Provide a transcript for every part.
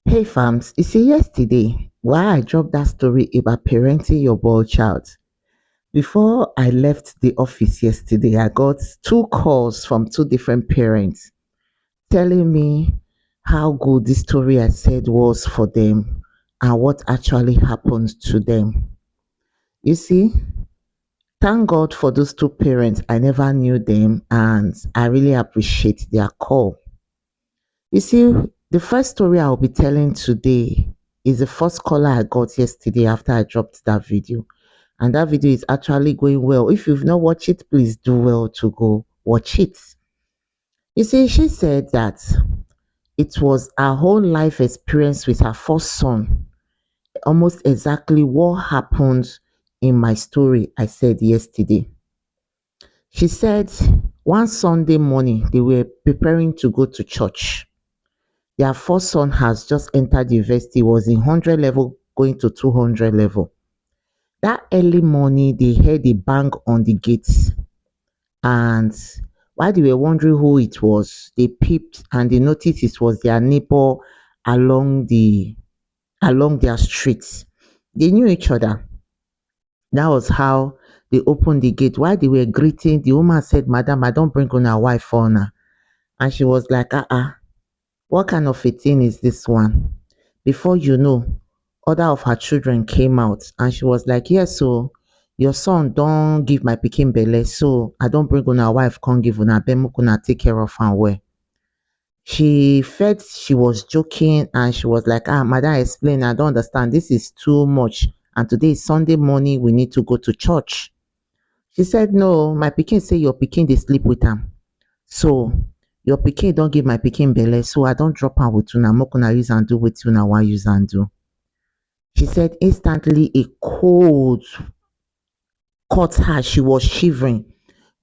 Hey fams, you see yesterday while I dropped that story about parenting your boy child, before I left the office yesterday, I got two calls from two different parents telling me how good the story I said was for them and what actually happened to them. You see, thank God for those two parents. I never knew them and I really appreciate their call. You see, the first story I'll be telling today is the first caller I got yesterday after I dropped that video. And that video is actually going well. If you've not watched it, please do well to go watch it. You see, she said that it was her whole life experience with her first son, almost exactly what happened in my story I said yesterday. She said one Sunday morning they were preparing to go to church. Their first son has just entered university, was in 100 level going to 200 level. That early morning, they heard a bang on the gates. And while they were wondering who it was, they peeped and they noticed it was their neighbor along the along their streets. They knew each other. That was how they opened the gate. While they were greeting, the woman said, Madam, I don't bring on her wife for her. And she was like, what kind of a thing is this one? Before you know, other of her children came out and she was like, yes, so your son don't give my pikin belle, so I don't bring una wife, can't give una belle, make una take care of am well. She felt she was joking and she was like, madam, explain, I don't understand. This is too much. And today is Sunday morning, we need to go to church. She said, no, my pikin say your pikin dey sleep with am. So your pikin don give my pikin belle, so I don drop am with una, make una use am do wetin una wan use am do. She said instantly a cold caught her. She was shivering.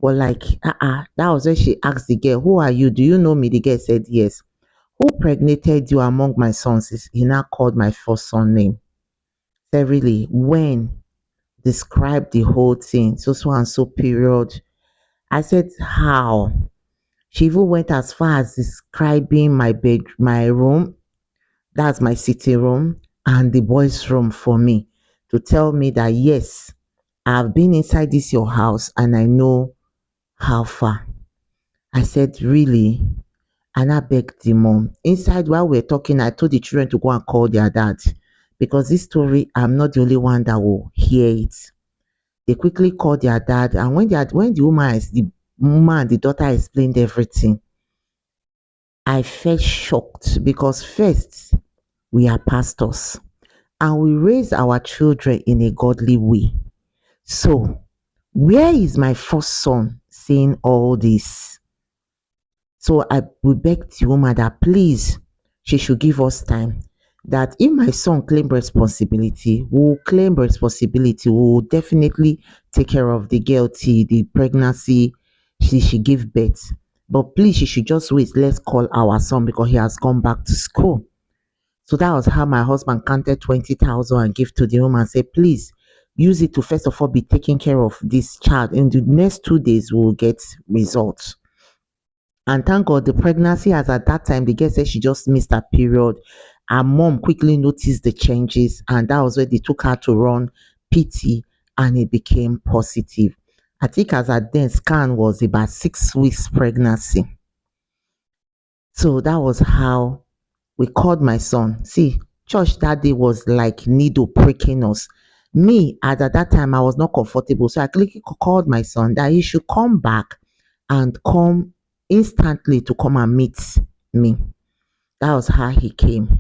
But like, that was when she asked the girl, who are you? Do you know me? The girl said yes. Who pregnated you among my sons? He now called my first son name. Said really, when? Described the whole thing. So and so period. I said, how? She even went as far as describing my room, that's my sitting room, and the boys' room for me, to tell me that yes, I've been inside this your house and I know how far. I said, really? And I begged the mom. Inside while we are talking, I told the children to go and call their dad because this story, I'm not the only one that will hear it. They quickly called their dad, and when the woman and the daughter explained everything, I felt shocked because first, we are pastors and we raise our children in a godly way. So, where is my first son saying all this? So, I will beg the woman that please, she should give us time. That if my son claim responsibility, we will claim responsibility. We will definitely take care of the girl till the pregnancy she give birth. But please, she should just wait. Let's call our son because he has gone back to school. So that was how my husband counted 20,000 and gave to the woman and said, please use it to first of all be taking care of this child. In the next 2 days, we will get results. And thank God the pregnancy, as at that time, the girl said she just missed her period. Her mom quickly noticed the changes, and that was where they took her to run PT and it became positive. I think as at then, scan was about 6 weeks pregnancy. So that was how we called my son. See, church that day was like needle pricking us. Me, at that time, I was not comfortable. So I quickly called my son that he should come back and come instantly to come and meet me. That was how he came.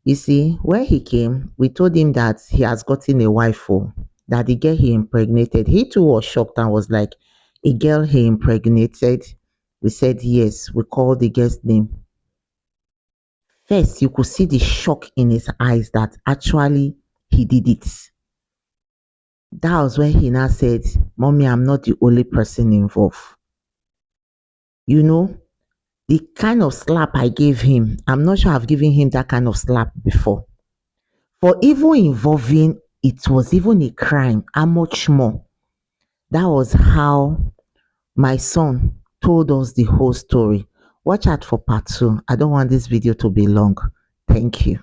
You see, when he came, we told him that he has gotten a wife, that the girl he impregnated. He too was shocked and was like, a girl he impregnated? We said yes. We called the girl's name. First, you could see the shock in his eyes that actually he did it. That was when he now said, Mommy, I'm not the only person involved. You know, the kind of slap I gave him, I'm not sure I've given him that kind of slap before. For even involving, it was even a crime. How much more? That was how my son told us the whole story. Watch out for part 2. I don't want this video to be long. Thank you.